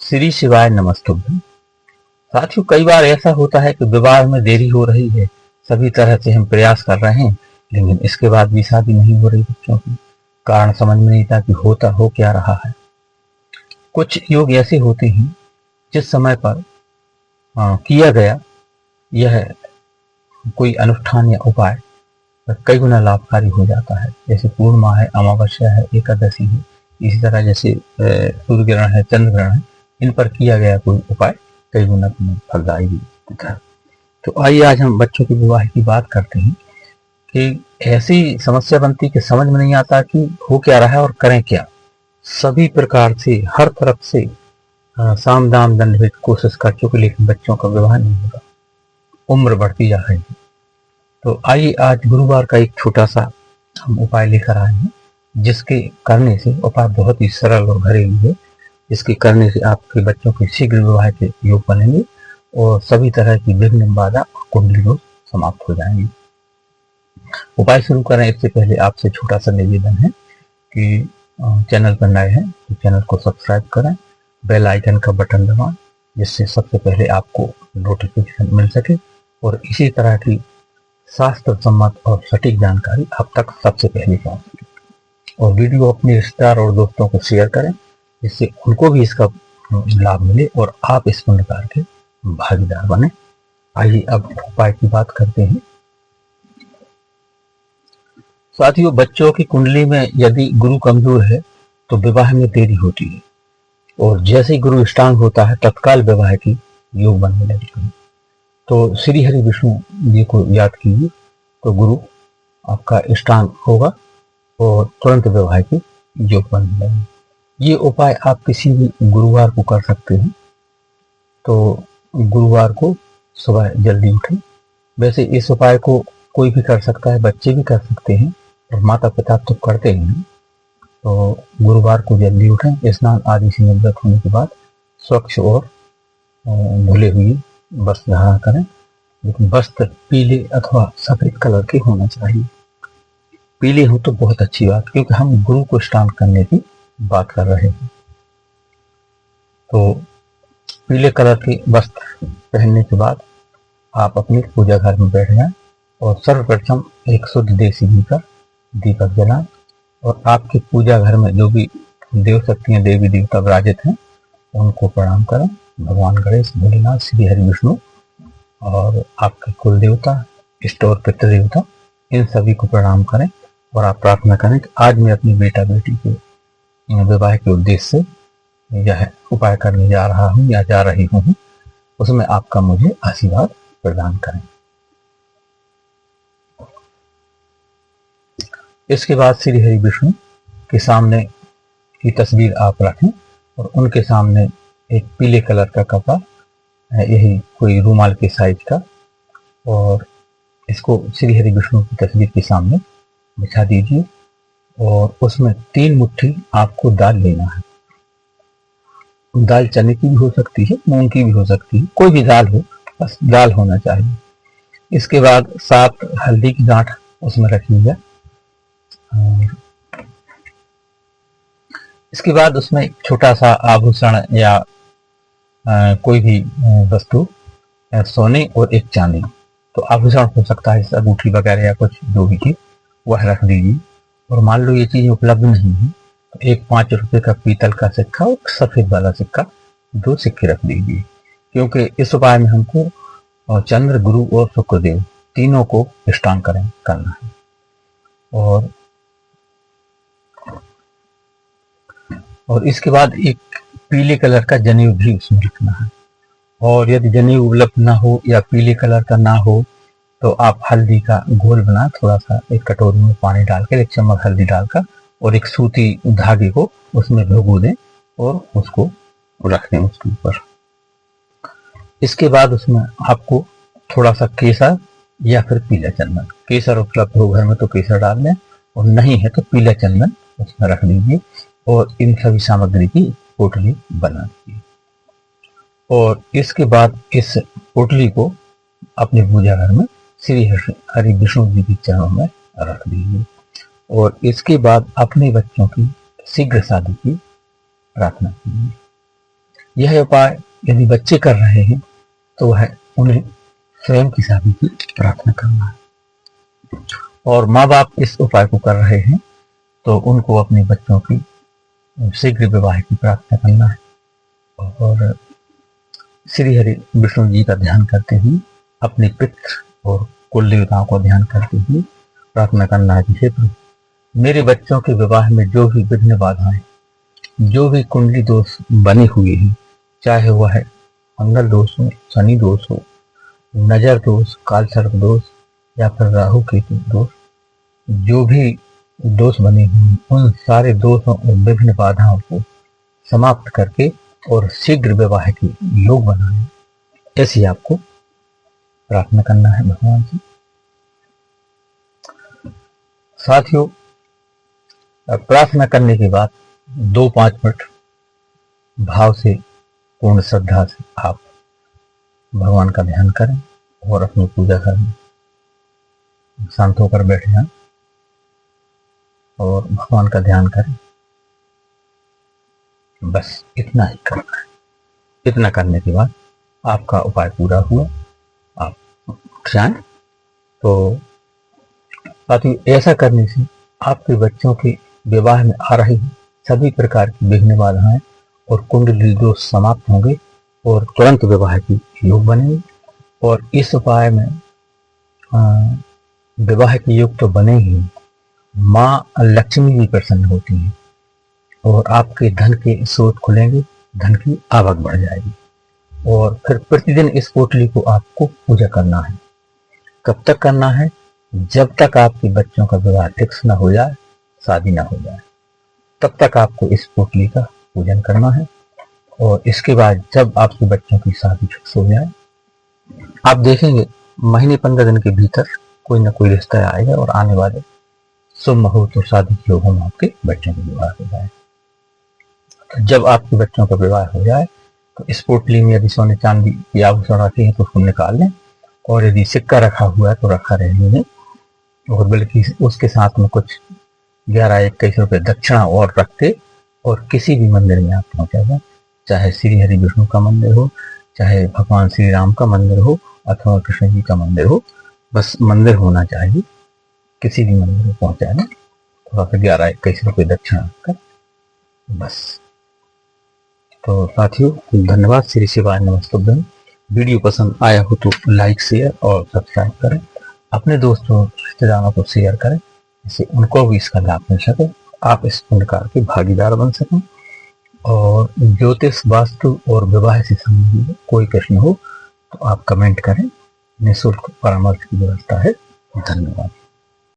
श्री शिवाय नमस्तुभ्यं। साथियों, कई बार ऐसा होता है कि विवाह में देरी हो रही है, सभी तरह से हम प्रयास कर रहे हैं, लेकिन इसके बाद भी शादी नहीं हो रही बच्चों की। कारण समझ में नहीं आता कि होता हो क्या रहा है। कुछ योग ऐसे होते हैं जिस समय पर किया गया यह कोई अनुष्ठान या उपाय कई गुना लाभकारी हो जाता है। जैसे पूर्णिमा है, अमावस्या है, एकादशी है, इसी तरह जैसे सूर्य ग्रहण है, चंद्र ग्रहण है, इन पर किया गया कोई उपाय कई गुना फलदायी होता है। तो आइए आज हम बच्चों के विवाह की बात करते हैं कि ऐसी समस्या बनती कि समझ में नहीं आता कि हो क्या रहा है और करें क्या। सभी प्रकार से हर तरफ से साम दाम दंड भेद कोशिश कर चुके, लेकिन बच्चों का विवाह नहीं होगा, उम्र बढ़ती जा रही है। तो आइए आज गुरुवार का एक छोटा सा हम उपाय लेकर आए हैं, जिसके करने से उपाय बहुत ही सरल और घरेलू है। इसके करने से आपके बच्चों के शीघ्र विवाह के योग बनेंगे और सभी तरह की विघ्न बाधा और कुंडली दोष समाप्त हो जाएंगे। उपाय शुरू करें इससे पहले आपसे छोटा सा निवेदन है कि चैनल पर नए हैं तो चैनल को सब्सक्राइब करें, बेल आइकन का बटन दबाएं, जिससे सबसे पहले आपको नोटिफिकेशन मिल सके और इसी तरह की शास्त्र सम्मत और सटीक जानकारी आप तक सबसे पहले पहुंच सके। और वीडियो अपने रिश्तेदार और दोस्तों को शेयर करें, जिससे उनको भी इसका लाभ मिले और आप इस पुण्य कार्य के भागीदार बने। आइए अब उपाय की बात करते हैं। साथियों, बच्चों की कुंडली में यदि गुरु कमजोर है तो विवाह में देरी होती है, और जैसे ही गुरु स्ट्रांग होता है तत्काल विवाह की योग बनने लगती है। तो श्री हरि विष्णु जी को याद कीजिए तो गुरु आपका स्ट्रांग होगा और तुरंत विवाह की योग बनने लगेगी। ये उपाय आप किसी भी गुरुवार को कर सकते हैं। तो गुरुवार को सुबह जल्दी उठें। वैसे इस उपाय को कोई भी कर सकता है, बच्चे भी कर सकते हैं और माता पिता तो करते ही हैं। तो गुरुवार को जल्दी उठें, स्नान आदि से निवृत्त होने के बाद स्वच्छ और धुले हुए वस्त्र धारण करें, लेकिन वस्त्र पीले अथवा सफेद कलर के होना चाहिए। पीले हो तो बहुत अच्छी बात, क्योंकि हम गुरु को स्नान करने की बात कर रहे हैं। तो पीले कलर के वस्त्र पहनने के बाद आप अपने पूजा घर में बैठ जाएं और सर्वप्रथम एक शुद्ध देसी घी का दीपक जलाएं और आपके पूजा घर में जो भी देव शक्तियां देवी देवता विराजित हैं उनको प्रणाम करें। भगवान गणेश, भोलेनाथ, श्री हरि विष्णु और आपके कुल देवता, इष्ट और पितृ देवता, इन सभी को प्रणाम करें और आप प्रार्थना करें कि आज मैं अपनी बेटा बेटी के विवाह के उद्देश्य से यह उपाय करने जा रहा हूँ या जा रही हूँ, उसमें आपका मुझे आशीर्वाद प्रदान करें। इसके बाद श्री हरि विष्णु के सामने की तस्वीर आप रखें और उनके सामने एक पीले कलर का कपड़ा, यही कोई रूमाल के साइज का, और इसको श्री हरि विष्णु की तस्वीर के सामने बिछा दीजिए और उसमें 3 मुट्ठी आपको दाल लेना है। दाल चने की भी हो सकती है, मूंग की भी हो सकती है, कोई भी दाल हो, बस दाल होना चाहिए। इसके बाद 7 हल्दी की गांठ उसमें रखिएगा। इसके बाद उसमें एक छोटा सा आभूषण या कोई भी वस्तु, सोने और एक चांदी, तो आभूषण हो सकता है अंगूठी वगैरह या कुछ जो भी चीज, वह रख दीजिए। और मान लो ये चीज उपलब्ध नहीं है तो एक 5 रुपए का पीतल का सिक्का और सफेद वाला सिक्का, 2 सिक्के रख दीजिए, क्योंकि इस उपाय में हमको चंद्र, गुरु और शुक्रदेव तीनों को स्ट्रांग करना है। और इसके बाद एक पीले कलर का जनेऊ भी उसमें रखना है। और यदि जनेऊ उपलब्ध ना हो या पीले कलर का ना हो तो आप हल्दी का घोल बना थोड़ा सा एक कटोरी में पानी डालकर 1 चम्मच हल्दी डालकर और एक सूती धागे को उसमें भिगो दें और उसको रख दें उसके ऊपर। इसके बाद उसमें आपको थोड़ा सा केसर या फिर पीला चंदन, केसर उपलब्ध हो घर में तो केसर डाल दें और नहीं है तो पीला चंदन उसमें रख दीजिए और इन सभी सामग्री की पोटली बना दीजिए। और इसके बाद इस पोटली को अपने पूजा घर में श्री हरि विष्णु जी के चरणों में रख दीजिए और इसके बाद अपने बच्चों की शीघ्र शादी की प्रार्थना कीजिए। यह उपाय यदि बच्चे कर रहे हैं तो वह उन्हें स्वयं की शादी की प्रार्थना करना है, और माँ बाप इस उपाय को कर रहे हैं तो उनको अपने बच्चों की शीघ्र विवाह की प्रार्थना करना है, और श्री हरि विष्णु जी का ध्यान करते हुए अपने पितृ और कुल देवताओं को ध्यान करते हुए प्रार्थना करना है कि हे प्रभु, मेरे बच्चों के विवाह में जो भी विघ्न बाधाएं, जो भी कुंडली दोष बने हुए हैं, चाहे वह है मंगल दोष हो, शनि दोष हो, नजर दोष, काल सर्प दोष या फिर राहु केतु दोष, जो भी दोष बने हुए उन सारे दोषों और विघ्न बाधाओं को समाप्त करके और शीघ्र विवाह के योग बनाए, ऐसी आपको प्रार्थना करना है भगवान से। साथियों, प्रार्थना करने के बाद 2-5 मिनट भाव से, पूर्ण श्रद्धा से आप भगवान का ध्यान करें और अपनी पूजा करें। शांत होकर बैठ जाएं और भगवान का ध्यान करें। बस इतना ही करना है। इतना करने के बाद आपका उपाय पूरा हुआ, आप उठ जाएं। तो साथियों, ऐसा करने से आपके बच्चों के विवाह में आ रही सभी प्रकार की विघ्न बाधाएं और कुंडली दोष समाप्त होंगे और तुरंत विवाह की योग बनेंगे। और इस उपाय में विवाह के योग तो बने ही, माँ लक्ष्मी भी प्रसन्न होती हैं और आपके धन के स्रोत खुलेंगे, धन की आवक बढ़ जाएगी। और फिर प्रतिदिन इस पोटली को आपको पूजा करना है। कब तक करना है? जब तक आपके बच्चों का विवाह फिक्स ना हो जाए, शादी ना हो जाए, तब तक आपको इस पोटली का पूजन करना है। और इसके बाद जब आपके बच्चों की शादी फिक्स हो जाए, आप देखेंगे महीने 15 दिन के भीतर कोई ना कोई रिश्ता आएगा और आने वाले शुभ मुहूर्त और शादी के योगों में आपके बच्चों का विवाह हो जाए। तो जब आपके बच्चों का विवाह हो जाए तो इस पोटली में यदि सोने चांदी की आभूषण रखे हैं तो उसको निकाल लें, और यदि सिक्का रखा हुआ है तो रखा रहने दें, और बल्कि उसके साथ में कुछ 11-21 रुपये दक्षिणा और रखते और किसी भी मंदिर में आप पहुंचा जाए, चाहे श्री हरि विष्णु का मंदिर हो, चाहे भगवान श्री राम का मंदिर हो अथवा कृष्ण जी का मंदिर हो, बस मंदिर होना चाहिए। किसी भी मंदिर में पहुंचा दें, थोड़ा सा 11-21 रुपये दक्षिणा रखकर बस। तो साथियों, धन्यवाद। श्री शिवाय नमस्तुभ्यम। वीडियो पसंद आया हो तो लाइक, शेयर और सब्सक्राइब करें। अपने दोस्तों रिश्तेदारों को शेयर करें, जिससे उनको भी इसका लाभ मिल सके, आप इस पुण्य कार्य के भागीदार बन सकें। और ज्योतिष, वास्तु और विवाह से संबंधित कोई प्रश्न हो तो आप कमेंट करें। निःशुल्क परामर्श की व्यवस्था है। धन्यवाद।